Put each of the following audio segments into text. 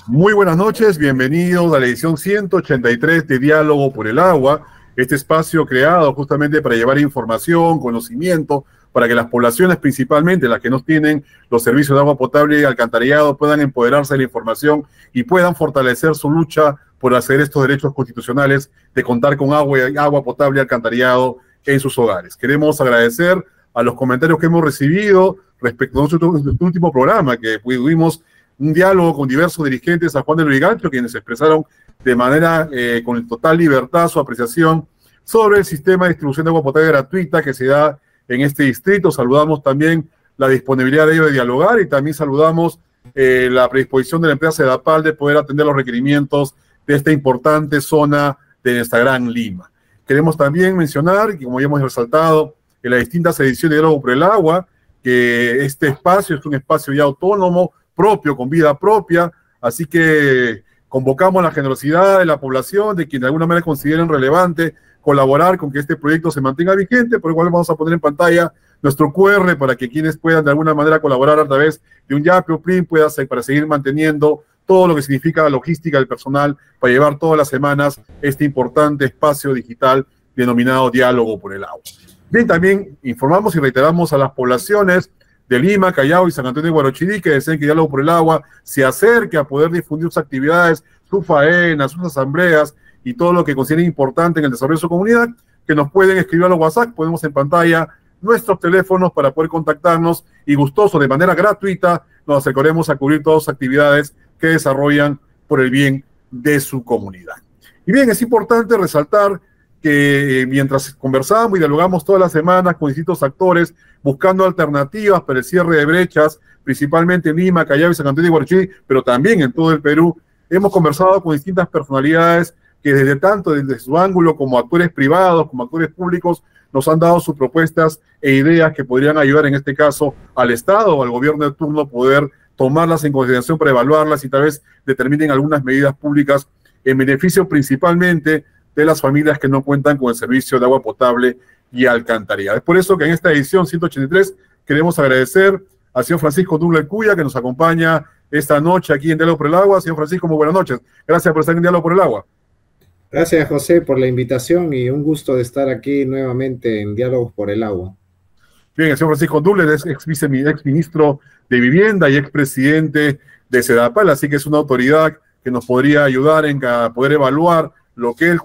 Muy buenas noches, bienvenidos a la edición 183 de Diálogo por el Agua, este espacio creado justamente para llevar información, conocimiento, para que las poblaciones, principalmente las que no tienen los servicios de agua potable y alcantarillado, puedan empoderarse de la información y puedan fortalecer su lucha por hacer estos derechos constitucionales de contar con agua potable y alcantarillado en sus hogares. Queremos agradecer a los comentarios que hemos recibido respecto a nuestro último programa, que tuvimos un diálogo con diversos dirigentes a Juan de Lurigancho, quienes expresaron de manera con total libertad su apreciación sobre el sistema de distribución de agua potable gratuita que se da en este distrito. Saludamos también la disponibilidad de ellos de dialogar y también saludamos la predisposición de la empresa Sedapal de poder atender los requerimientos de esta importante zona de nuestra Gran Lima. Queremos también mencionar, que como ya hemos resaltado en las distintas ediciones de Diálogo por el Agua, que este espacio es un espacio ya autónomo, propio, con vida propia, así que convocamos la generosidad de la población, de quien de alguna manera consideren relevante colaborar con que este proyecto se mantenga vigente, por lo cual vamos a poner en pantalla nuestro QR para que quienes puedan de alguna manera colaborar a través de un Yape o PRIM para seguir manteniendo todo lo que significa la logística del personal para llevar todas las semanas este importante espacio digital denominado Diálogo por el Agua. Bien, también informamos y reiteramos a las poblaciones de Lima, Callao y San Antonio de Guarochirí, que deseen que Diálogo por el Agua se acerque a poder difundir sus actividades, sus faenas, sus asambleas y todo lo que consideren importante en el desarrollo de su comunidad, que nos pueden escribir a los WhatsApp, ponemos en pantalla nuestros teléfonos para poder contactarnos y gustoso, de manera gratuita, nos acercaremos a cubrir todas las actividades que desarrollan por el bien de su comunidad. Y bien, es importante resaltar que mientras conversamos y dialogamos todas las semanas con distintos actores, buscando alternativas para el cierre de brechas, principalmente en Lima, Callao y San Antonio de Guarochirí, pero también en todo el Perú, hemos conversado con distintas personalidades que desde su ángulo como actores privados, como actores públicos, nos han dado sus propuestas e ideas que podrían ayudar en este caso al Estado o al gobierno de turno poder tomarlas en consideración para evaluarlas y tal vez determinen algunas medidas públicas en beneficio principalmente de las familias que no cuentan con el servicio de agua potable y alcantarillado. Es por eso que en esta edición 183 queremos agradecer al señor Francisco Douglas Cuya, que nos acompaña esta noche aquí en Diálogo por el Agua. Señor Francisco, muy buenas noches. Gracias por estar en Diálogo por el Agua. Gracias, José, por la invitación y un gusto de estar aquí nuevamente en Diálogos por el Agua. Bien, el señor Francisco Douglas es ex ministro de Vivienda y expresidente de Sedapal, así que es una autoridad que nos podría ayudar en poder evaluar lo que él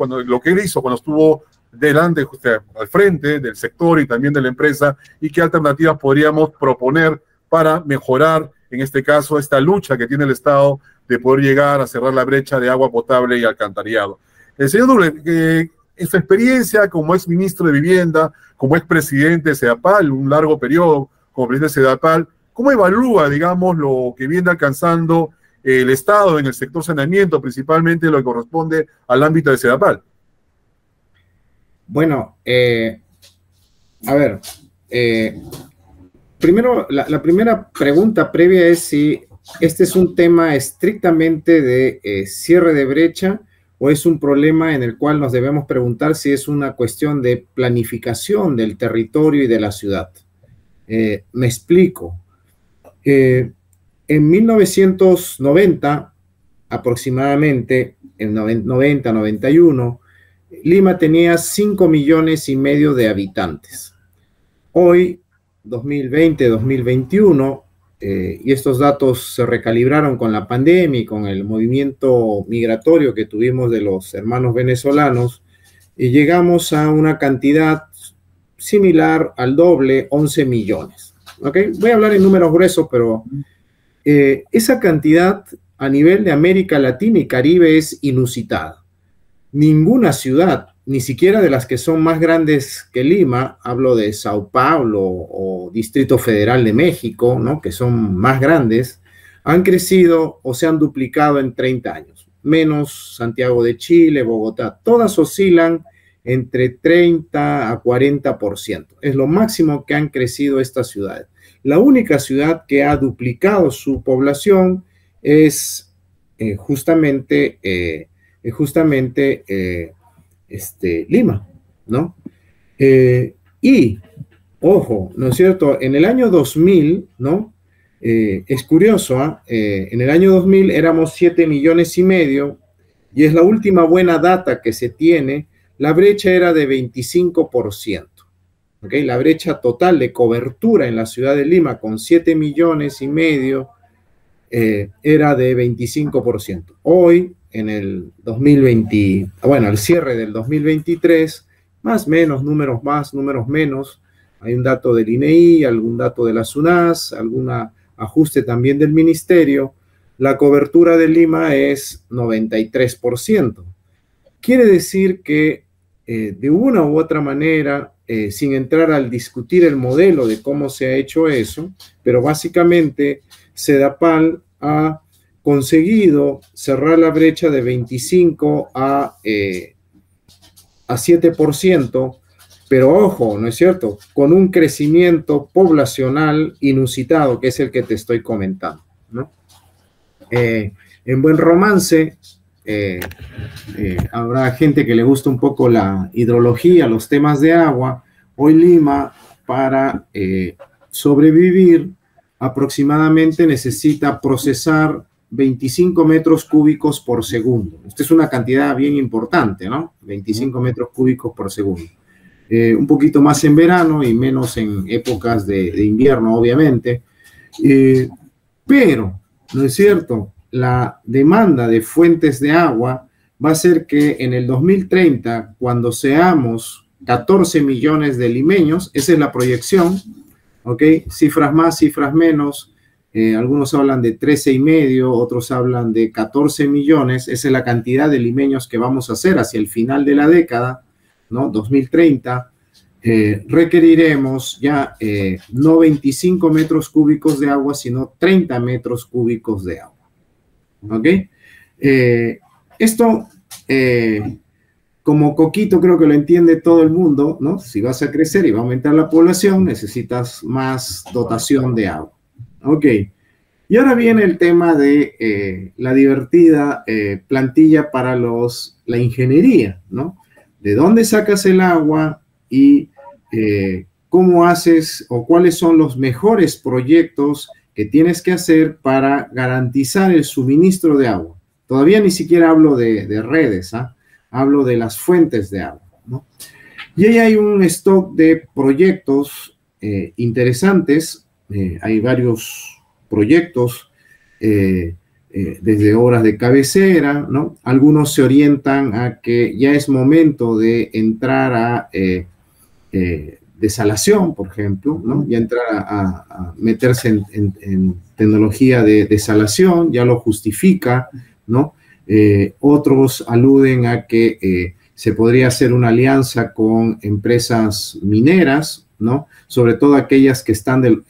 hizo cuando estuvo delante, al frente del sector y también de la empresa, y qué alternativas podríamos proponer para mejorar, en este caso, esta lucha que tiene el Estado de poder llegar a cerrar la brecha de agua potable y alcantarillado. El señor Douglas, en su experiencia como ex ministro de Vivienda, como ex presidente de Sedapal, un largo periodo como presidente de Sedapal, ¿cómo evalúa, digamos, lo que viene alcanzando el Estado en el sector saneamiento, principalmente lo que corresponde al ámbito de Sedapal? Bueno, a ver, primero, la primera pregunta previa es si este es un tema estrictamente de cierre de brecha o es un problema en el cual nos debemos preguntar si es una cuestión de planificación del territorio y de la ciudad. Me explico. En 1990, aproximadamente, en 90-91, Lima tenía 5,5 millones de habitantes. Hoy, 2020-2021, y estos datos se recalibraron con la pandemia y con el movimiento migratorio que tuvimos de los hermanos venezolanos, y llegamos a una cantidad similar al doble, 11 millones. ¿Okay? Voy a hablar en números gruesos, pero esa cantidad a nivel de América Latina y Caribe es inusitada. Ninguna ciudad, ni siquiera de las que son más grandes que Lima, hablo de Sao Paulo o Distrito Federal de México, ¿no?, que son más grandes, han crecido o se han duplicado en 30 años. Menos Santiago de Chile, Bogotá, todas oscilan entre 30 a 40%. Es lo máximo que han crecido estas ciudades. La única ciudad que ha duplicado su población es justamente Lima, ¿no? Y, ojo, ¿no es cierto? En el año 2000, ¿no? Es curioso, en el año 2000 éramos 7,5 millones y es la última buena data que se tiene. La brecha era de 25%. ¿Okay? La brecha total de cobertura en la ciudad de Lima con 7,5 millones era de 25%. Hoy, en el 2020, bueno, al cierre del 2023, más menos, números más, números menos. Hay un dato del INEI, algún dato de la SUNAS, algún ajuste también del ministerio. La cobertura de Lima es 93%. Quiere decir que de una u otra manera, sin entrar al discutir el modelo de cómo se ha hecho eso, pero básicamente Sedapal ha conseguido cerrar la brecha de 25 a 7%, pero ojo, ¿no es cierto?, con un crecimiento poblacional inusitado, que es el que te estoy comentando, ¿no? En buen romance, habrá gente que le gusta un poco la hidrología, los temas de agua. Hoy Lima, para sobrevivir, aproximadamente necesita procesar 25 metros cúbicos por segundo. Esta es una cantidad bien importante, ¿no? 25 metros cúbicos por segundo. Un poquito más en verano y menos en épocas de invierno, obviamente. Pero, ¿no es cierto?, la demanda de fuentes de agua va a ser que en el 2030, cuando seamos 14 millones de limeños, esa es la proyección, ¿ok? Cifras más, cifras menos, algunos hablan de 13,5, otros hablan de 14 millones, esa es la cantidad de limeños que vamos a hacer hacia el final de la década, ¿no? 2030, requeriremos ya no 25 metros cúbicos de agua, sino 30 metros cúbicos de agua. ¿Ok? Esto, como coquito, creo que lo entiende todo el mundo, ¿no? Si vas a crecer y va a aumentar la población, necesitas más dotación de agua. Ok. Y ahora viene el tema de la divertida plantilla para la ingeniería, ¿no? ¿De dónde sacas el agua y cómo haces o cuáles son los mejores proyectos que tienes que hacer para garantizar el suministro de agua? Todavía ni siquiera hablo de redes, hablo de las fuentes de agua, ¿no? Y ahí hay un stock de proyectos interesantes. Hay varios proyectos desde obras de cabecera, ¿no? Algunos se orientan a que ya es momento de entrar a desalación, por ejemplo, ¿no? Ya entrar a meterse en tecnología de desalación, ya lo justifica, ¿no? Otros aluden a que se podría hacer una alianza con empresas mineras, ¿no? Sobre todo aquellas que están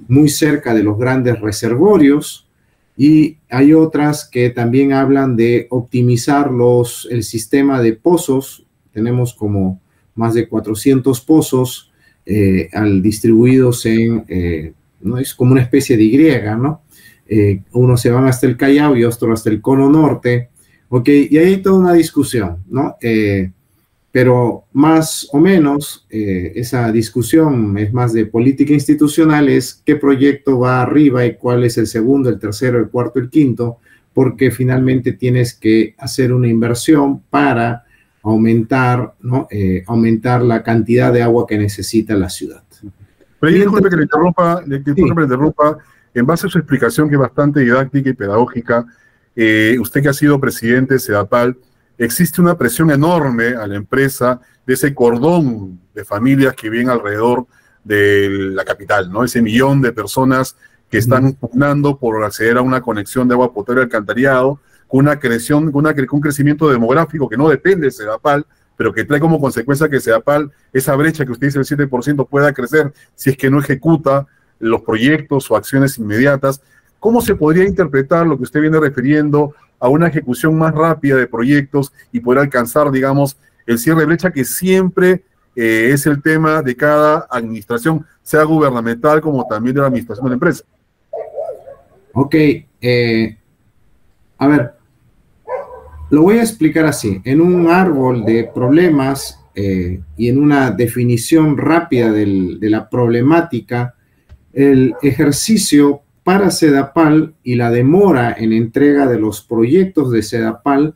muy cerca de los grandes reservorios, y hay otras que también hablan de optimizar el sistema de pozos. Tenemos como más de 400 pozos distribuidos ¿no? Es como una especie de Y, ¿no? Unos se van hasta el Callao y otros hasta el Cono Norte, ¿ok? Y ahí hay toda una discusión, ¿no? Pero más o menos esa discusión es más de política institucional, es qué proyecto va arriba y cuál es el segundo, el tercero, el cuarto, el quinto, porque finalmente tienes que hacer una inversión para aumentar, ¿no? Aumentar la cantidad de agua que necesita la ciudad. Pero disculpe que le interrumpa, en base a su explicación, que es bastante didáctica y pedagógica, usted que ha sido presidente de Sedapal, existe una presión enorme a la empresa de ese cordón de familias que viven alrededor de la capital, ¿no? Ese millón de personas que están pugnando por acceder a una conexión de agua potable y alcantarillado, con un crecimiento demográfico que no depende de Sedapal, pero que trae como consecuencia que Sedapal, esa brecha que usted dice, el 7%, pueda crecer si es que no ejecuta los proyectos o acciones inmediatas. ¿Cómo se podría interpretar lo que usted viene refiriendo a una ejecución más rápida de proyectos y poder alcanzar, digamos, el cierre de brecha, que siempre es el tema de cada administración, sea gubernamental como también de la administración de la empresa? Ok, a ver, lo voy a explicar así. En un árbol de problemas y en una definición rápida de la problemática, el ejercicio para Sedapal y la demora en entrega de los proyectos de Sedapal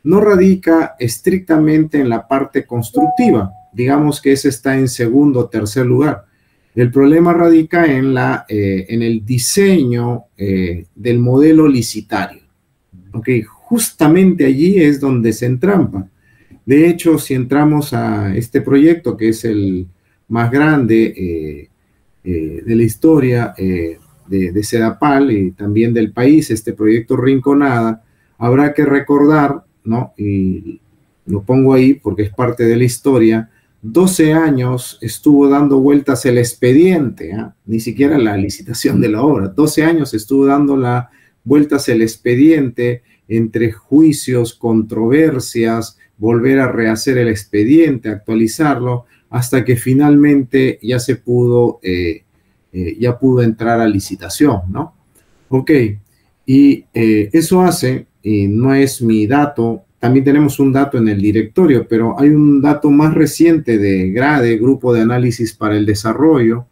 no radica estrictamente en la parte constructiva. Digamos que ese está en segundo o tercer lugar. El problema radica en el diseño del modelo licitario. Okay, justamente allí es donde se entrampa. De hecho, si entramos a este proyecto, que es el más grande de la historia de Sedapal y también del país, este proyecto Rinconada, habrá que recordar, ¿no? Y lo pongo ahí porque es parte de la historia. 12 años estuvo dando vueltas el expediente, ¿eh? Ni siquiera la licitación de la obra. 12 años estuvo dando vueltas el expediente entre juicios, controversias, volver a rehacer el expediente, actualizarlo, hasta que finalmente ya se pudo, ya pudo entrar a licitación, ¿no? Ok, y eso hace, y no es mi dato, también tenemos un dato en el directorio, pero hay un dato más reciente de GRADE, Grupo de Análisis para el Desarrollo,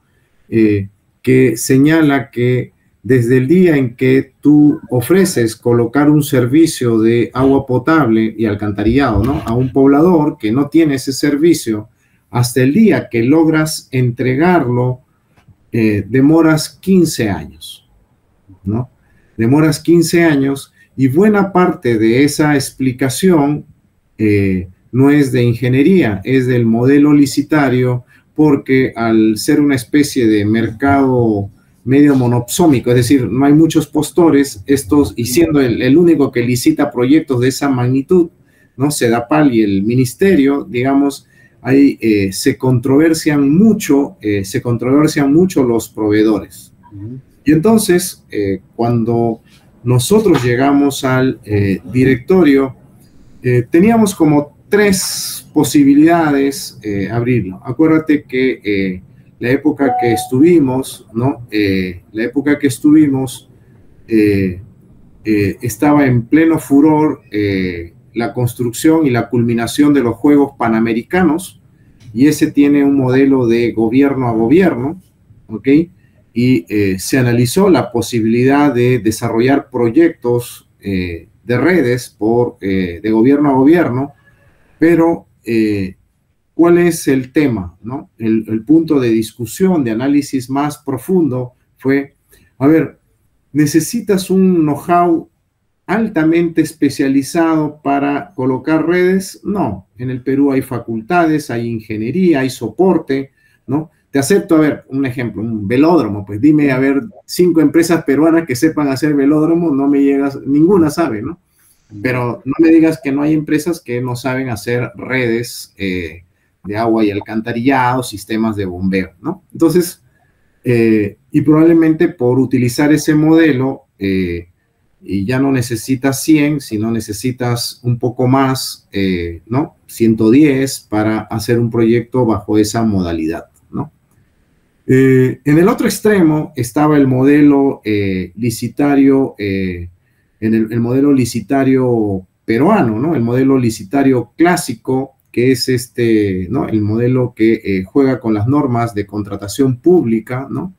que señala que desde el día en que tú ofreces colocar un servicio de agua potable y alcantarillado, ¿no?, a un poblador que no tiene ese servicio, hasta el día que logras entregarlo, demoras 15 años, ¿no? Demoras 15 años y buena parte de esa explicación no es de ingeniería, es del modelo licitario, porque al ser una especie de mercado medio monopsómico, es decir, no hay muchos postores, y siendo el único que licita proyectos de esa magnitud, ¿no?, Sedapal y el ministerio, digamos, ahí se controversian mucho los proveedores. Y entonces, cuando nosotros llegamos al directorio, teníamos como 3 posibilidades abrirlo. Acuérdate que la época que estuvimos, ¿no? La época que estuvimos estaba en pleno furor la construcción y la culminación de los Juegos Panamericanos, y ese tiene un modelo de gobierno a gobierno, ¿ok? Y se analizó la posibilidad de desarrollar proyectos de redes de gobierno a gobierno, pero ¿cuál es el tema, ¿no? El punto de discusión, de análisis más profundo fue, a ver, ¿necesitas un know-how altamente especializado para colocar redes? No, en el Perú hay facultades, hay ingeniería, hay soporte, ¿no? Te acepto, a ver, un ejemplo, un velódromo, pues dime, a ver, 5 empresas peruanas que sepan hacer velódromo, no me llegas, ninguna sabe, ¿no? Pero no me digas que no hay empresas que no saben hacer redes de agua y alcantarillado, sistemas de bombeo, ¿no? Entonces, y probablemente por utilizar ese modelo, y ya no necesitas 100, sino necesitas un poco más, ¿no? 110 para hacer un proyecto bajo esa modalidad, ¿no? En el otro extremo estaba el modelo licitario, el modelo licitario peruano, ¿no? El modelo licitario clásico, que es ¿no?, el modelo que juega con las normas de contratación pública, ¿no?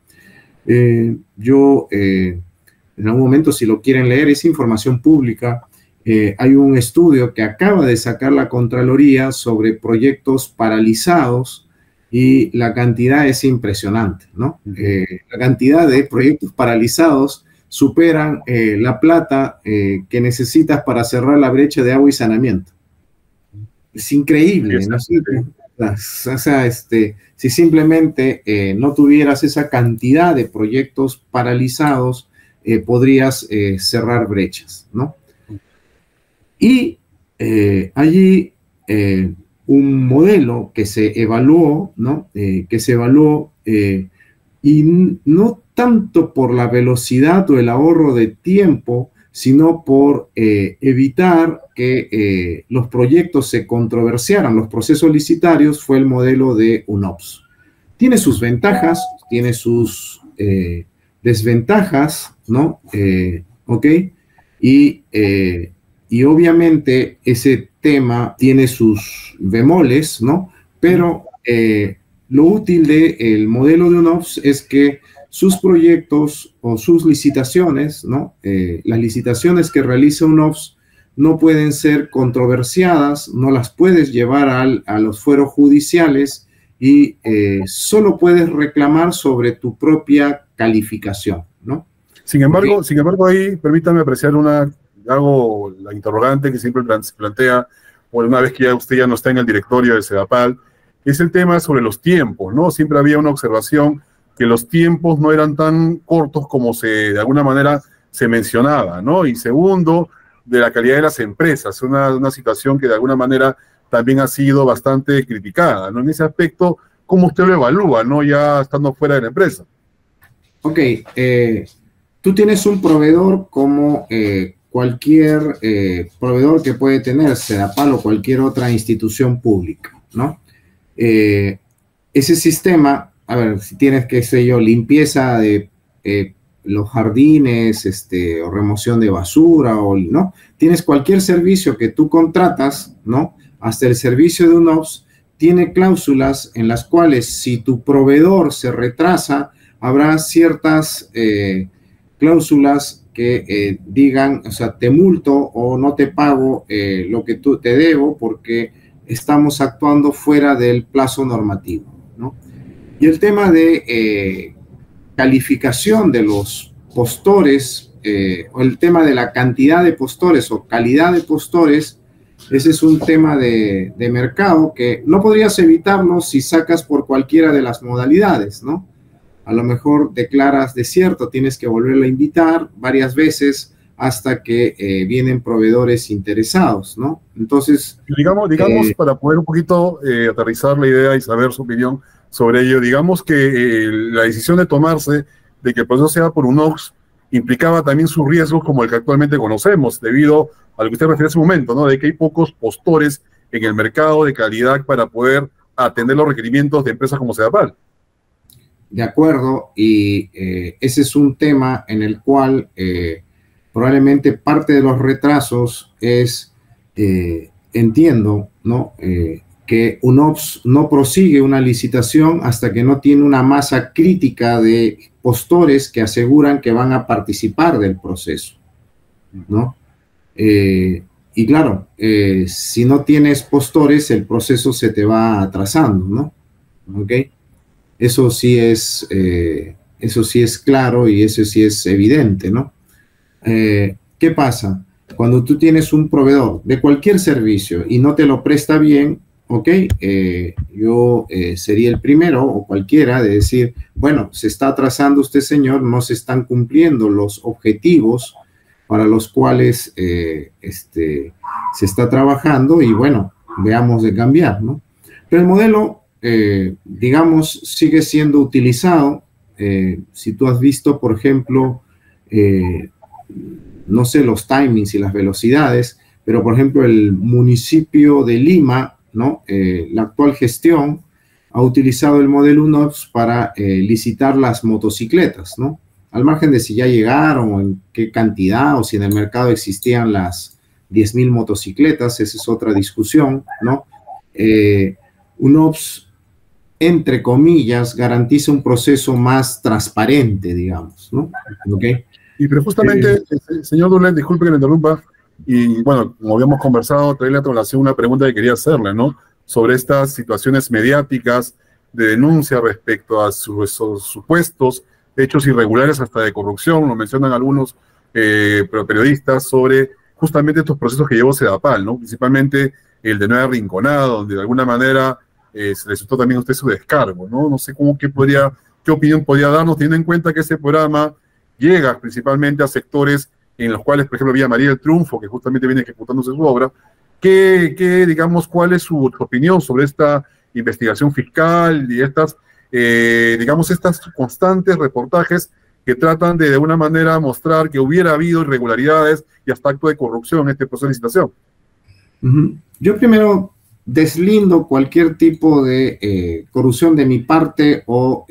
En algún momento, si lo quieren leer, es información pública. Hay un estudio que acaba de sacar la Contraloría sobre proyectos paralizados y la cantidad es impresionante, ¿no? La cantidad de proyectos paralizados superan la plata que necesitas para cerrar la brecha de agua y saneamiento. Es increíble, ¿no? O sea, si simplemente no tuvieras esa cantidad de proyectos paralizados, podrías cerrar brechas, ¿no? Y allí un modelo que se evaluó, ¿no? Y no tanto por la velocidad o el ahorro de tiempo, sino por evitar que los proyectos se controversiaran, los procesos licitarios, fue el modelo de UNOPS. Tiene sus ventajas, tiene sus desventajas, ¿no? ¿Ok? Y obviamente ese tema tiene sus bemoles, ¿no? Pero lo útil del modelo de UNOPS es que sus proyectos o sus licitaciones, ¿no? Las licitaciones que realiza UNOPS no pueden ser controversiadas, no las puedes llevar a los fueros judiciales y solo puedes reclamar sobre tu propia calificación, ¿no? Sin embargo, ahí permítame apreciar la interrogante que siempre se plantea, una vez que usted ya no está en el directorio de Sedapal, es el tema sobre los tiempos, ¿no? Siempre había una observación que los tiempos no eran tan cortos como de alguna manera se mencionaba, ¿no? Y segundo, de la calidad de las empresas, una situación que de alguna manera también ha sido bastante criticada, ¿no? En ese aspecto, ¿cómo usted lo evalúa, ¿no? Ya estando fuera de la empresa. Ok, tú tienes un proveedor como cualquier proveedor que puede tener Sedapal o cualquier otra institución pública, ¿no? Ese sistema, a ver, si tienes, qué sé yo, limpieza de los jardines, o remoción de basura, ¿no? Tienes cualquier servicio que tú contratas, ¿no? Hasta el servicio de UNOPS tiene cláusulas en las cuales si tu proveedor se retrasa, habrá ciertas cláusulas que digan, o sea, te multo o no te pago lo que te debo porque estamos actuando fuera del plazo normativo, ¿no? Y el tema de calificación de los postores o el tema de la cantidad de postores o calidad de postores, ese es un tema de mercado que no podrías evitarlo si sacas por cualquiera de las modalidades, ¿no? A lo mejor declaras desierto, tienes que volverlo a invitar varias veces hasta que vienen proveedores interesados, ¿no? Entonces... Digamos para poder un poquito aterrizar la idea y saber su opinión sobre ello, digamos que la decisión de tomarse de que el proceso sea por UNOPS implicaba también sus riesgos como el que actualmente conocemos, debido a lo que usted refiere hace un momento, ¿no? De que hay pocos postores en el mercado de calidad para poder atender los requerimientos de empresas como Sedapal. De acuerdo, y ese es un tema en el cual probablemente parte de los retrasos es, entiendo, ¿no? Que UNOPS no prosigue una licitación hasta que no tiene una masa crítica de postores que aseguran que van a participar del proceso, ¿no? Y claro, si no tienes postores, el proceso se te va atrasando, ¿no? ¿Ok? Eso sí es claro y eso sí es evidente, ¿no? ¿Qué pasa? Cuando tú tienes un proveedor de cualquier servicio y no te lo presta bien, ok, yo sería el primero o cualquiera de decir, bueno, se está atrasando usted, señor, no se están cumpliendo los objetivos para los cuales se está trabajando y bueno, veamos de cambiar, ¿no? Pero el modelo, digamos, sigue siendo utilizado. Si tú has visto, por ejemplo, no sé los timings y las velocidades, pero por ejemplo el municipio de Lima, ¿no? La actual gestión ha utilizado el modelo UNOPS para licitar las motocicletas, ¿no? Al margen de si ya llegaron o en qué cantidad o si en el mercado existían las 10.000 motocicletas, esa es otra discusión, ¿no? UNOPS, entre comillas, garantiza un proceso más transparente, digamos, ¿no? ¿Okay? Y pero justamente, señor Dolet, disculpe que le interrumpa, y bueno, como habíamos conversado, traerle a colación una pregunta que quería hacerle, ¿no? Sobre estas situaciones mediáticas de denuncia respecto a sus supuestos hechos irregulares hasta de corrupción, lo mencionan algunos periodistas sobre justamente estos procesos que llevó Sedapal, ¿no? Principalmente el de Nueva Rinconada, donde de alguna manera se le resultó también a usted su descargo, ¿no? No sé qué opinión podría darnos, teniendo en cuenta que ese programa llega principalmente a sectores en los cuales, por ejemplo, Villa María del Triunfo, que justamente viene ejecutándose su obra. Digamos, ¿cuál es su opinión sobre esta investigación fiscal y digamos, estas constantes reportajes que tratan de alguna manera mostrar que hubiera habido irregularidades y hasta acto de corrupción en este proceso de licitación? Yo primero deslindo cualquier tipo de corrupción de mi parte o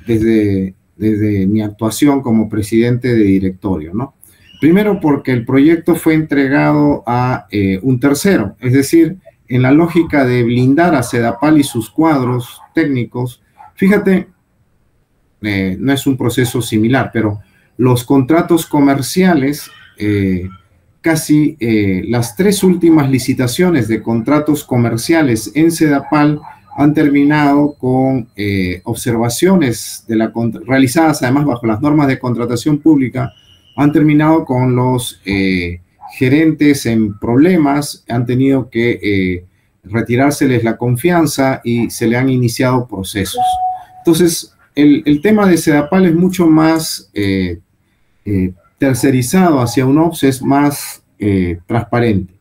desde mi actuación como presidente de directorio, ¿no? Primero porque el proyecto fue entregado a un tercero, es decir, en la lógica de blindar a Sedapal y sus cuadros técnicos. Fíjate, no es un proceso similar, pero los contratos comerciales, casi las 3 últimas licitaciones de contratos comerciales en Sedapal han terminado con observaciones realizadas además bajo las normas de contratación pública, han terminado con los gerentes en problemas, han tenido que retirárseles la confianza y se le han iniciado procesos. Entonces, el tema de Sedapal es mucho más tercerizado hacia UNOPS, es más transparente.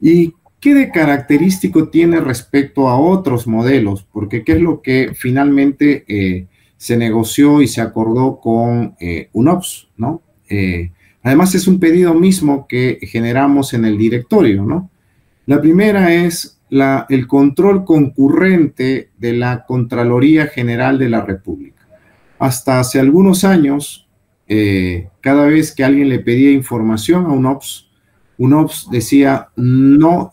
¿Y qué de característico tiene respecto a otros modelos? Porque ¿qué es lo que finalmente se negoció y se acordó con UNOPS, ¿no? Además, es un pedido mismo que generamos en el directorio, ¿no? La primera es el control concurrente de la Contraloría General de la República. Hasta hace algunos años, cada vez que alguien le pedía información a UNOPS decía no,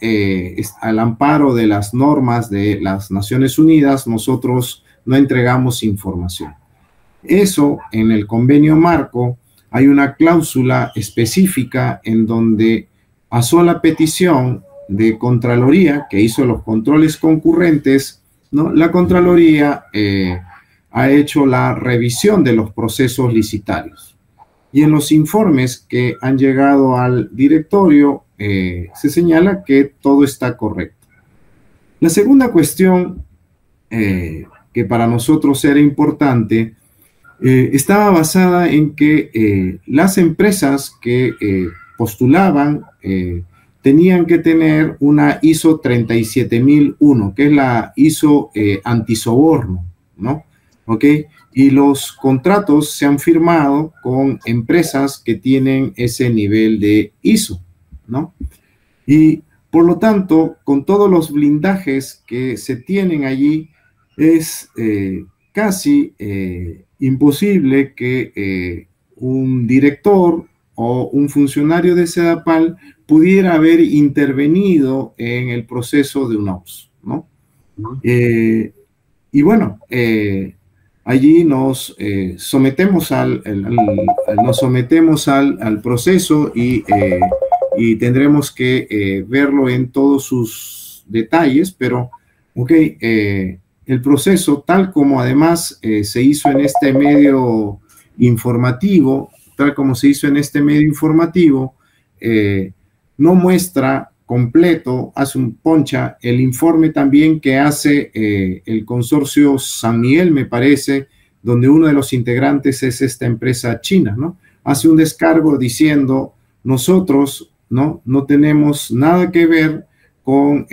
al amparo de las normas de las Naciones Unidas, nosotros no entregamos información. Eso, en el convenio marco, hay una cláusula específica en donde, a sola petición de Contraloría, que hizo los controles concurrentes, ¿no?, la Contraloría ha hecho la revisión de los procesos licitarios. Y en los informes que han llegado al directorio se señala que todo está correcto. La segunda cuestión que para nosotros era importante estaba basada en que las empresas que postulaban tenían que tener una ISO 37001, que es la ISO antisoborno, ¿no? ¿Ok? Y los contratos se han firmado con empresas que tienen ese nivel de ISO, ¿no? Y por lo tanto, con todos los blindajes que se tienen allí, es casi imposible que un director o un funcionario de Sedapal pudiera haber intervenido en el proceso de UNOPS, ¿no? Y bueno, allí nos sometemos al proceso y tendremos que verlo en todos sus detalles, pero, ok, el proceso, tal como además se hizo en este medio informativo, no muestra completo, hace un poncha, el informe también que hace el consorcio San Miguel, me parece, donde uno de los integrantes es esta empresa china, ¿no? Hace un descargo diciendo, nosotros no tenemos nada que ver con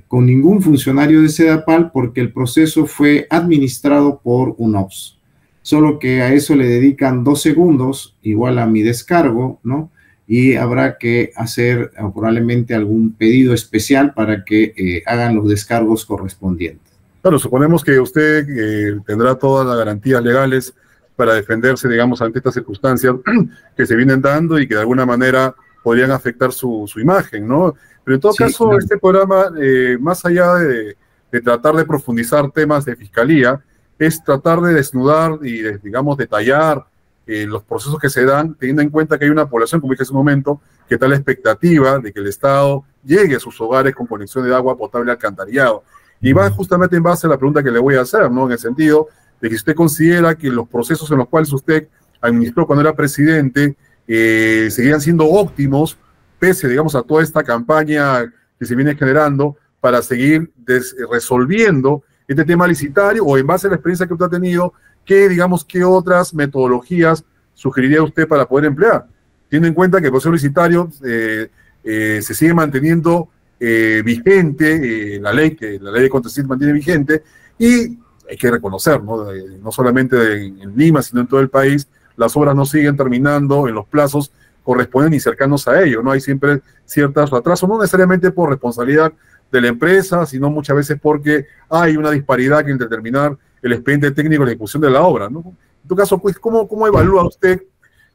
con ningún funcionario de Sedapal porque el proceso fue administrado por UNOPS. Solo que a eso le dedican 2 segundos, igual a mi descargo, ¿no? Y habrá que hacer probablemente algún pedido especial para que hagan los descargos correspondientes. Claro, suponemos que usted tendrá todas las garantías legales para defenderse, digamos, ante estas circunstancias que se vienen dando y que de alguna manera podrían afectar su imagen, ¿no? Pero en todo caso, claro, este programa, más allá de tratar de profundizar temas de fiscalía, es tratar de desnudar y, digamos, detallar los procesos que se dan, teniendo en cuenta que hay una población, como dije hace un momento, que está a la expectativa de que el Estado llegue a sus hogares con conexión de agua potable y alcantarillado. Y va justamente en base a la pregunta que le voy a hacer, ¿no? En el sentido de que usted considera que los procesos en los cuales usted administró cuando era presidente seguían siendo óptimos, pese, digamos, a toda esta campaña que se viene generando para seguir resolviendo este tema licitario, o en base a la experiencia que usted ha tenido, ¿qué otras metodologías sugeriría usted para poder emplear? Teniendo en cuenta que el proceso licitario se sigue manteniendo vigente, la ley de contratación se mantiene vigente, y hay que reconocer, ¿no? No solamente en Lima, sino en todo el país, las obras no siguen terminando en los plazos corresponden ni cercanos a ello, ¿no? Hay siempre ciertos atrasos, no necesariamente por responsabilidad de la empresa, sino muchas veces porque hay una disparidad en determinar el expediente técnico de ejecución de la obra, ¿no? En tu caso, pues, ¿cómo evalúa usted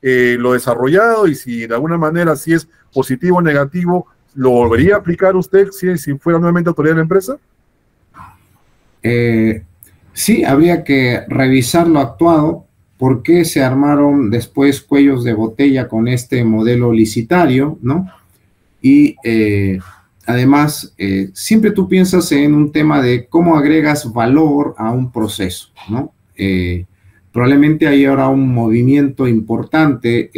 lo desarrollado y si de alguna manera, si es positivo o negativo, lo volvería a aplicar usted si fuera nuevamente autoridad de la empresa? Sí, habría que revisar lo actuado, por qué se armaron después cuellos de botella con este modelo licitario, ¿no? Y además, siempre tú piensas en un tema de cómo agregas valor a un proceso, ¿no? Probablemente hay ahora un movimiento importante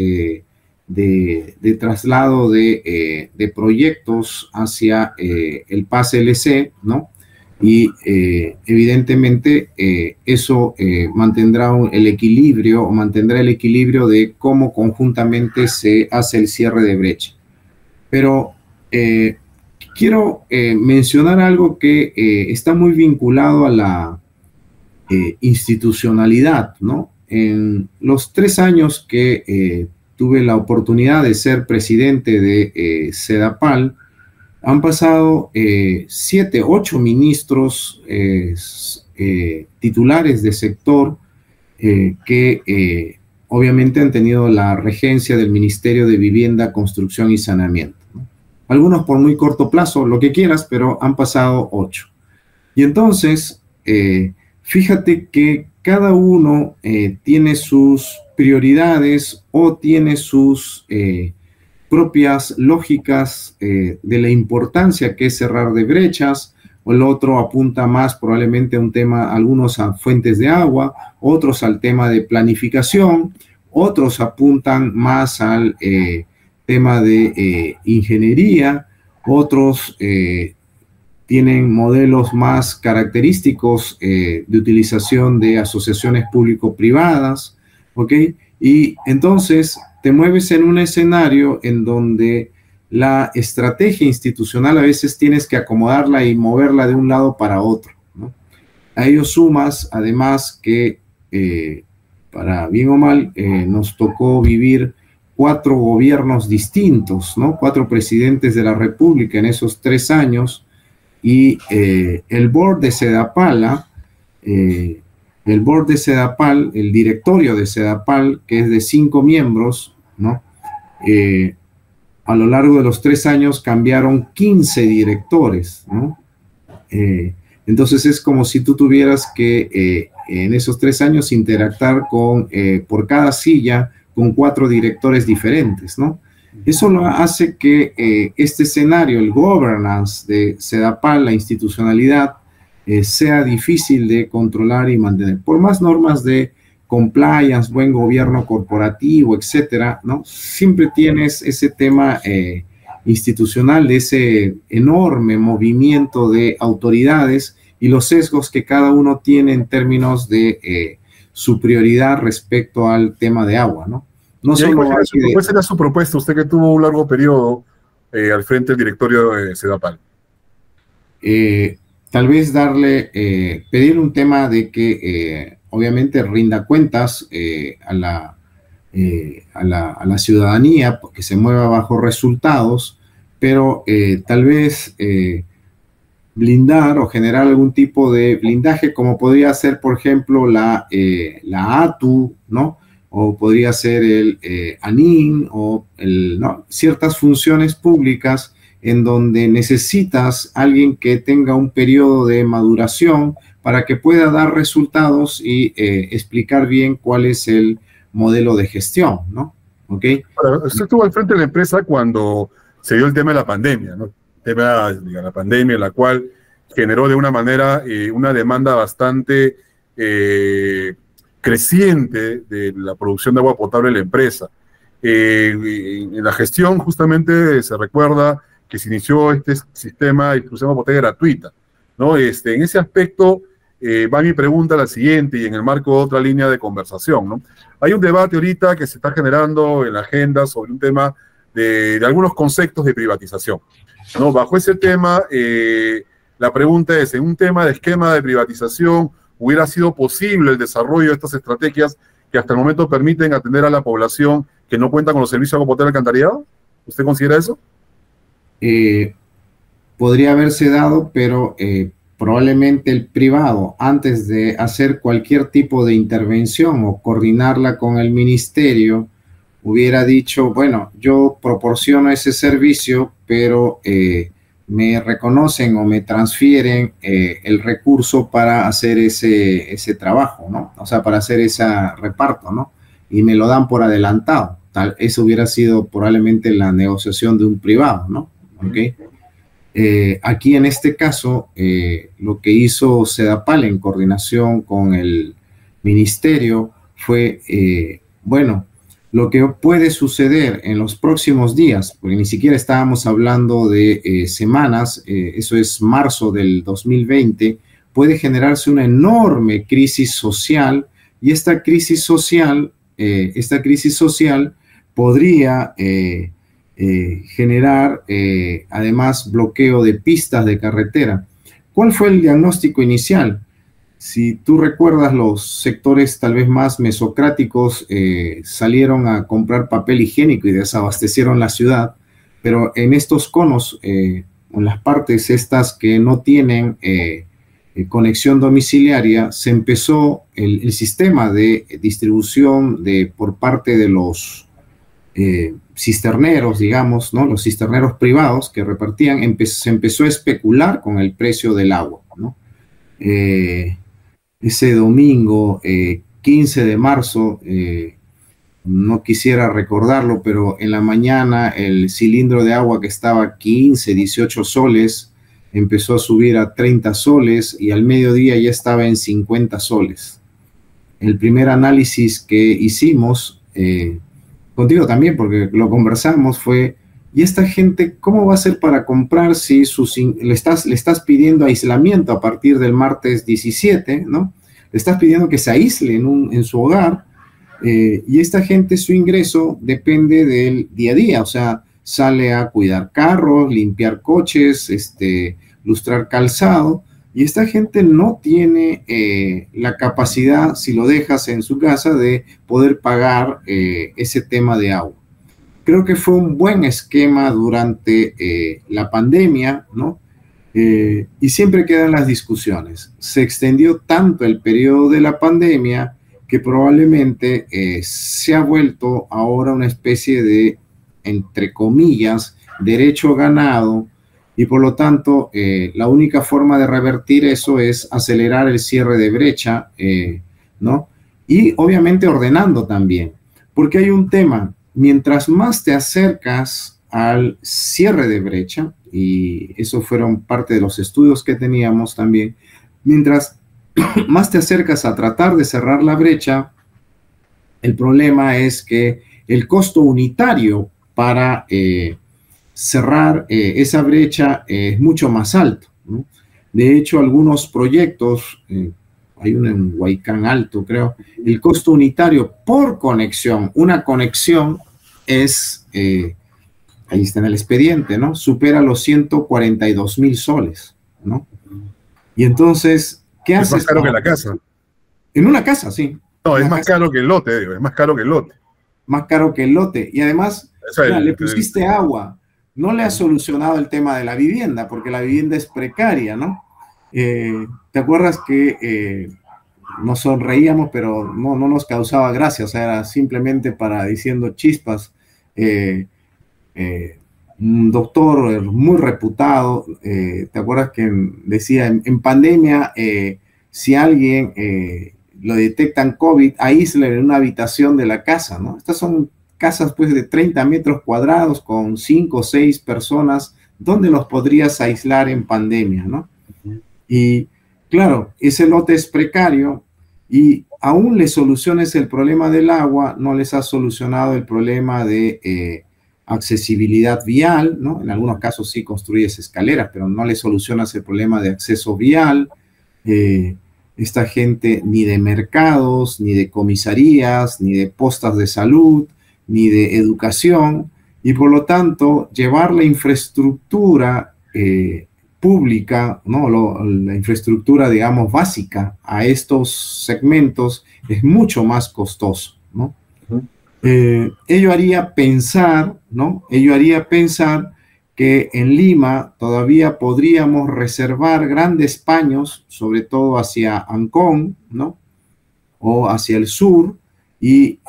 de traslado de proyectos hacia el PAS LC, ¿no? Y evidentemente eso mantendrá el equilibrio o mantendrá el equilibrio de cómo conjuntamente se hace el cierre de brecha. Pero quiero mencionar algo que está muy vinculado a la institucionalidad, ¿no? En los 3 años que tuve la oportunidad de ser presidente de SEDAPAL, han pasado 7, 8 ministros titulares de sector que obviamente han tenido la regencia del Ministerio de Vivienda, Construcción y Saneamiento, ¿no? Algunos por muy corto plazo, lo que quieras, pero han pasado 8. Y entonces, fíjate que cada uno tiene sus prioridades o tiene sus propias lógicas de la importancia que es cerrar de brechas, o el otro apunta más probablemente a un tema, algunos a fuentes de agua, otros al tema de planificación, otros apuntan más al tema de ingeniería, otros tienen modelos más característicos de utilización de asociaciones público-privadas, ¿ok? Y entonces te mueves en un escenario en donde la estrategia institucional a veces tienes que acomodarla y moverla de un lado para otro, ¿no? A ello sumas, además, que para bien o mal, nos tocó vivir 4 gobiernos distintos, ¿no? 4 presidentes de la República en esos 3 años, y el board de SEDAPAL, el directorio de SEDAPAL, que es de 5 miembros, ¿no? A lo largo de los 3 años cambiaron 15 directores, ¿no? Entonces es como si tú tuvieras que en esos 3 años interactuar con, por cada silla, con 4 directores diferentes, ¿no? Eso lo hace que este escenario, el governance de SEDAPAL, la institucionalidad, sea difícil de controlar y mantener. Por más normas de compliance, buen gobierno corporativo, etcétera, ¿no? Siempre tienes ese tema institucional, de ese enorme movimiento de autoridades y los sesgos que cada uno tiene en términos de su prioridad respecto al tema de agua, ¿no? No solo ¿Cuál será su propuesta, usted que tuvo un largo periodo al frente del directorio de SEDAPAL? Tal vez pedir un tema de que obviamente rinda cuentas a la ciudadanía, que se mueva bajo resultados, pero tal vez blindar o generar algún tipo de blindaje, como podría ser, por ejemplo, la ATU, ¿no? O podría ser el ANIN, o ¿no? Ciertas funciones públicas en donde necesitas alguien que tenga un periodo de maduración para que pueda dar resultados y explicar bien cuál es el modelo de gestión, ¿no? ¿Ok? Ahora, usted estuvo al frente de la empresa cuando se dio el tema de la pandemia, ¿no? El tema de la pandemia, la cual generó de una manera una demanda bastante creciente de la producción de agua potable en la empresa. En la gestión justamente se recuerda que se inició este sistema de distribución de agua potable gratuita, ¿no? En ese aspecto va mi pregunta la siguiente, y en el marco de otra línea de conversación, ¿no? Hay un debate ahorita que se está generando en la agenda sobre un tema de algunos conceptos de privatización, ¿no? Bajo ese tema, la pregunta es, en un tema de esquema de privatización, ¿hubiera sido posible el desarrollo de estas estrategias que hasta el momento permiten atender a la población que no cuenta con los servicios de agua potable alcantarillado? ¿Usted considera eso? Podría haberse dado, pero probablemente el privado, antes de hacer cualquier tipo de intervención o coordinarla con el ministerio, hubiera dicho, bueno, yo proporciono ese servicio, pero me reconocen o me transfieren el recurso para hacer ese trabajo, ¿no? O sea, para hacer ese reparto, ¿no? Y me lo dan por adelantado. Eso hubiera sido probablemente la negociación de un privado, ¿no? ¿Okay? Aquí en este caso, lo que hizo Sedapal en coordinación con el ministerio fue, bueno, lo que puede suceder en los próximos días, porque ni siquiera estábamos hablando de semanas, eso es marzo del 2020, puede generarse una enorme crisis social, y esta crisis social podría generar además bloqueo de pistas de carretera. ¿Cuál fue el diagnóstico inicial? Si tú recuerdas, los sectores tal vez más mesocráticos salieron a comprar papel higiénico y desabastecieron la ciudad, pero en estos conos, en las partes estas que no tienen conexión domiciliaria, se empezó el sistema de distribución por parte de los cisterneros, digamos, ¿no? Los cisterneros privados que repartían, se empezó a especular con el precio del agua, ¿no? Ese domingo 15 de marzo, no quisiera recordarlo, pero en la mañana el cilindro de agua que estaba a 15, 18 soles, empezó a subir a 30 soles y al mediodía ya estaba en 50 soles. El primer análisis que hicimos, contigo también, porque lo conversamos, fue: ¿y esta gente cómo va a hacer para comprar si le estás pidiendo aislamiento a partir del martes 17, ¿no? Le estás pidiendo que se aísle en su hogar, y esta gente, su ingreso depende del día a día, o sea, sale a cuidar carros, limpiar coches, lustrar calzado, y esta gente no tiene la capacidad, si lo dejas en su casa, de poder pagar ese tema de agua. Creo que fue un buen esquema durante la pandemia, ¿no? Y siempre quedan las discusiones. Se extendió tanto el periodo de la pandemia que probablemente se ha vuelto ahora una especie de, entre comillas, derecho ganado, y por lo tanto la única forma de revertir eso es acelerar el cierre de brecha, ¿no? Y obviamente ordenando también, porque hay un tema: mientras más te acercas al cierre de brecha, y eso fueron parte de los estudios que teníamos también, mientras más te acercas a tratar de cerrar la brecha, el problema es que el costo unitario para cerrar esa brecha es mucho más alto, ¿no? De hecho, algunos proyectos, hay uno en Huaycán Alto, creo, el costo unitario por conexión, una conexión es, ahí está en el expediente, ¿no? Supera los 142,000 soles, ¿no? Y entonces, ¿qué haces? Es más caro que la casa. En una casa, sí. No, es más caro que el lote, digo, es más caro que el lote. Más caro que el lote. Y además, le pusiste agua. No le has solucionado el tema de la vivienda, porque la vivienda es precaria, ¿no? ¿Te acuerdas que nos sonreíamos, pero no nos causaba gracia? O sea, era simplemente para diciendo chispas. Un doctor muy reputado, ¿te acuerdas que decía en pandemia, si alguien lo detectan COVID, aíslen en una habitación de la casa, ¿no? Estas son casas pues de 30 metros cuadrados con 5 o 6 personas, ¿dónde los podrías aislar en pandemia, no? Y claro, ese lote es precario, y aún le soluciones el problema del agua, no les has solucionado el problema de accesibilidad vial, ¿no? En algunos casos sí construyes escaleras, pero no le solucionas el problema de acceso vial. Esta gente ni de mercados, ni de comisarías, ni de postas de salud, ni de educación, y por lo tanto llevar la infraestructura pública, ¿no? La infraestructura, digamos, básica a estos segmentos es mucho más costoso, ¿no? Ello haría pensar, ¿no? Ello haría pensar que en Lima todavía podríamos reservar grandes paños, sobre todo hacia Ancón, ¿no? O hacia el sur, y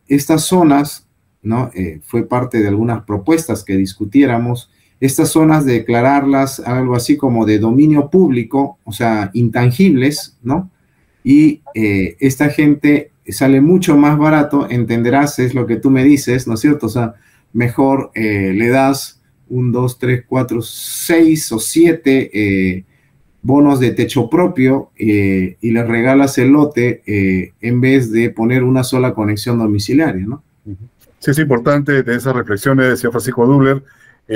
estas zonas, ¿no? Fue parte de algunas propuestas que discutiéramos, estas zonas declararlas algo así como de dominio público, o sea, intangibles, ¿no? Y esta gente sale mucho más barato, entenderás, es lo que tú me dices, ¿no es cierto? O sea, mejor le das 1, 2, 3, 4, 6 o 7 bonos de techo propio y les regalas el lote en vez de poner una sola conexión domiciliaria, ¿no? Sí, es importante tener esas reflexiones, señor Francisco Dubler.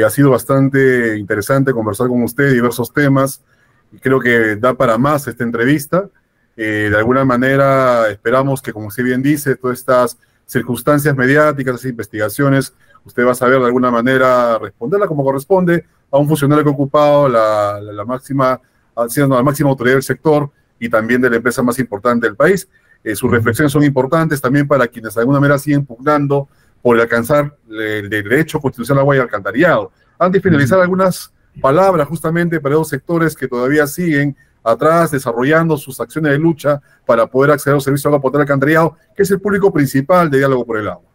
Ha sido bastante interesante conversar con usted de diversos temas y creo que da para más esta entrevista. De alguna manera esperamos que, como usted bien dice, todas estas circunstancias mediáticas, esas investigaciones, usted va a saber de alguna manera responderla como corresponde a un funcionario que ha ocupado la máxima, siendo la máxima autoridad del sector y también de la empresa más importante del país. Sus reflexiones son importantes también para quienes de alguna manera siguen pugnando por alcanzar el derecho constitucional al agua y alcantarillado. Antes de finalizar, algunas palabras justamente para esos sectores que todavía siguen atrás, desarrollando sus acciones de lucha para poder acceder a los servicios de agua potable y alcantarillado, que es el público principal de Diálogo por el Agua.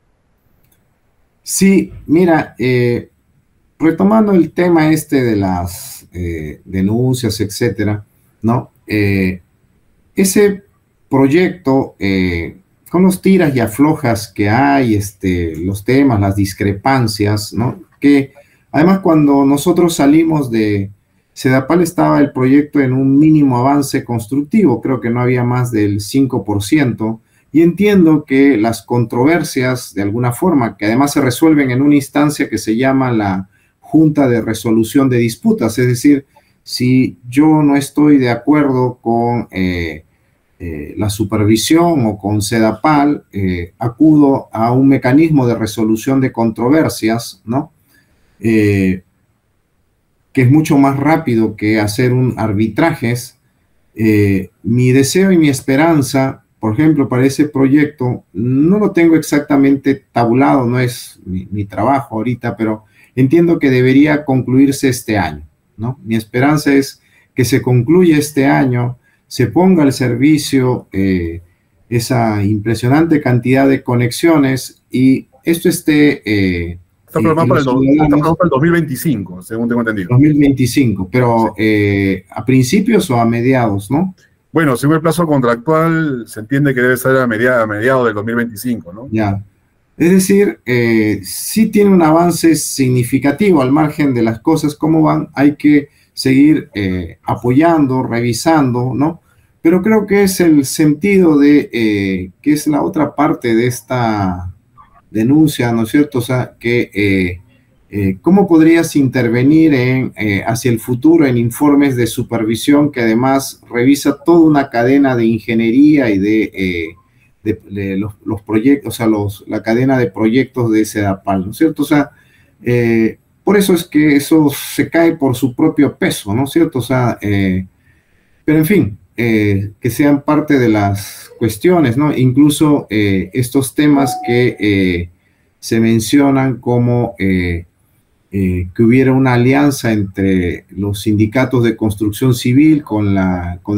Sí, mira, retomando el tema este de las denuncias, etcétera, ¿no? Ese proyecto, con los tiras y aflojas que hay, los temas, las discrepancias, ¿no? Que además cuando nosotros salimos de Sedapal estaba el proyecto en un mínimo avance constructivo, creo que no había más del 5%, y entiendo que las controversias, de alguna forma, que además se resuelven en una instancia que se llama la Junta de Resolución de Disputas, es decir, si yo no estoy de acuerdo con la supervisión o con Sedapal, acudo a un mecanismo de resolución de controversias, ¿no? Que es mucho más rápido que hacer un arbitrajes. Mi deseo y mi esperanza, por ejemplo, para ese proyecto, no lo tengo exactamente tabulado, no es mi trabajo ahorita, pero entiendo que debería concluirse este año, ¿no? Mi esperanza es que se concluya este año, se ponga al servicio esa impresionante cantidad de conexiones y esto esté... Está programado para el 2025, según tengo entendido. 2025, pero sí. ¿A principios o a mediados, no? Bueno, según el plazo contractual, se entiende que debe ser a mediados del 2025, ¿no? Ya. Es decir, sí tiene un avance significativo al margen de las cosas como van. Hay que seguir apoyando, revisando, ¿no? Pero creo que es el sentido de que es la otra parte de esta denuncia, ¿no es cierto? O sea, que ¿cómo podrías intervenir hacia el futuro en informes de supervisión que además revisa toda una cadena de ingeniería y de los proyectos, o sea, la cadena de proyectos de Sedapal, ¿no es cierto? O sea, por eso es que eso se cae por su propio peso, ¿no es cierto? O sea, pero en fin, que sean parte de las cuestiones, ¿no? Incluso estos temas que se mencionan como que hubiera una alianza entre los sindicatos de construcción civil con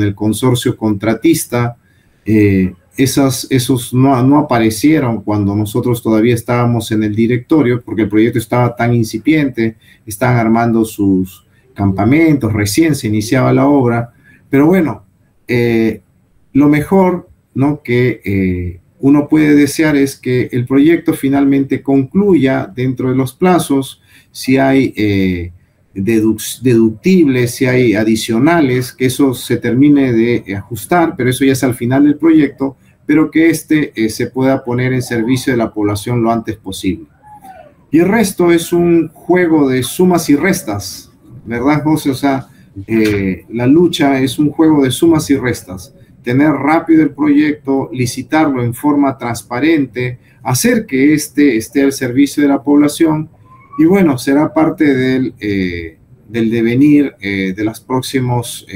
el consorcio contratista, esos no aparecieron cuando nosotros todavía estábamos en el directorio, porque el proyecto estaba tan incipiente, estaban armando sus campamentos, recién se iniciaba la obra, pero bueno, lo mejor, ¿no?, que uno puede desear es que el proyecto finalmente concluya dentro de los plazos, si hay deductibles, si hay adicionales, que eso se termine de ajustar, pero eso ya es al final del proyecto, pero que se pueda poner en servicio de la población lo antes posible. Y el resto es un juego de sumas y restas, ¿verdad, José? O sea, la lucha es un juego de sumas y restas. Tener rápido el proyecto, licitarlo en forma transparente, hacer que esté al servicio de la población y bueno, será parte del devenir de las próximas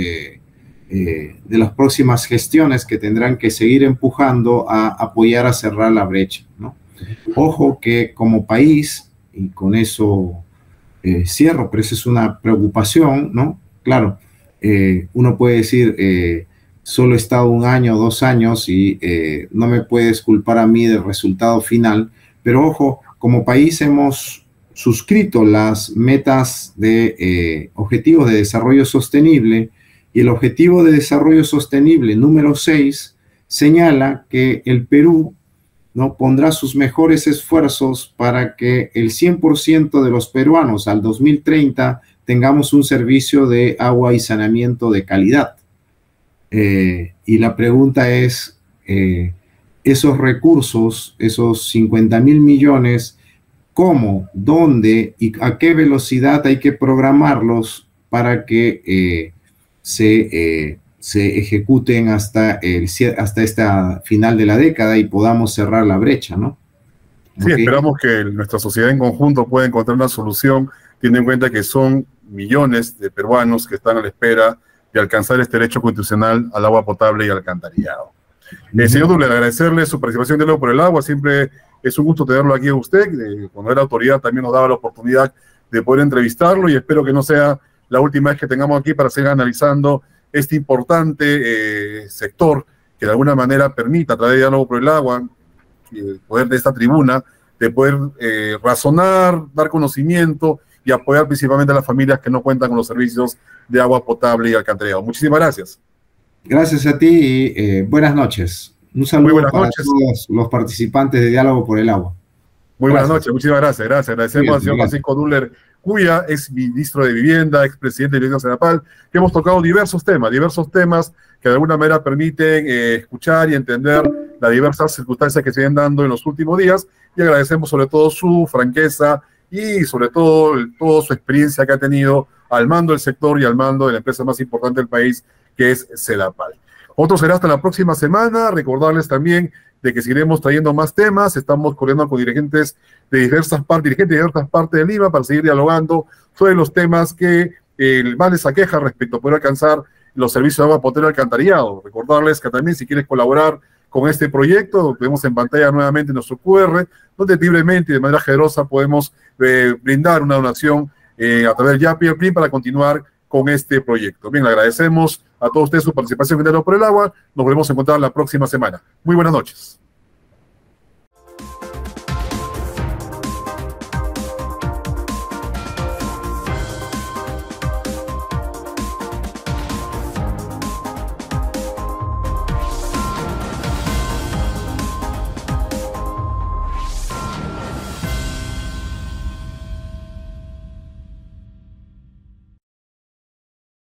gestiones que tendrán que seguir empujando a apoyar a cerrar la brecha, ¿no? Ojo que como país, y con eso cierro, pero esa es una preocupación, ¿no? Claro, uno puede decir, solo he estado 1 año, 2 años y no me puedes culpar a mí del resultado final, pero ojo, como país hemos suscrito las metas de Objetivos de Desarrollo Sostenible, y el Objetivo de Desarrollo Sostenible número 6 señala que el Perú, ¿no?, pondrá sus mejores esfuerzos para que el 100% de los peruanos al 2030 tengamos un servicio de agua y saneamiento de calidad. Y la pregunta es, esos recursos, esos 50.000 millones, ¿cómo, dónde y a qué velocidad hay que programarlos para que se ejecuten hasta esta final de la década y podamos cerrar la brecha, ¿no? Sí, okay. Esperamos que nuestra sociedad en conjunto pueda encontrar una solución, teniendo en cuenta que son millones de peruanos que están a la espera de alcanzar este derecho constitucional al agua potable y al alcantarillado. Señor Dubler, agradecerle su participación en Diálogo por el Agua. Siempre es un gusto tenerlo aquí a usted. Cuando era autoridad también nos daba la oportunidad de poder entrevistarlo, y espero que no sea la última vez que tengamos aquí para seguir analizando este importante sector que de alguna manera permita, a través de Diálogo por el Agua, poder de esta tribuna, de poder razonar, dar conocimiento y apoyar principalmente a las familias que no cuentan con los servicios de agua potable y alcantarillado. Muchísimas gracias. Gracias a ti y buenas noches. Un saludo para todos los participantes de Diálogo por el Agua. Muy buenas noches, muchísimas gracias. Agradecemos al señor Francisco Dubler Cuya, ex ministro de Vivienda, ex presidente de Vivienda Senapal, que hemos tocado diversos temas que de alguna manera permiten escuchar y entender las diversas circunstancias que se vienen dando en los últimos días, y agradecemos sobre todo su franqueza y sobre todo toda su experiencia que ha tenido al mando del sector y al mando de la empresa más importante del país, que es Sedapal. Otro será hasta la próxima semana. Recordarles también de que seguiremos trayendo más temas. Estamos corriendo con dirigentes de diversas partes de Lima para seguir dialogando sobre los temas que más les aqueja respecto a poder alcanzar los servicios de agua potable y alcantarillado. Recordarles que también, si quieres colaborar con este proyecto, lo vemos en pantalla nuevamente nuestro QR, donde libremente y de manera generosa podemos brindar una donación a través del Yapi Plin para continuar con este proyecto. Bien, le agradecemos a todos ustedes su participación en Diálogo por el Agua. Nos volvemos a encontrar la próxima semana. Muy buenas noches.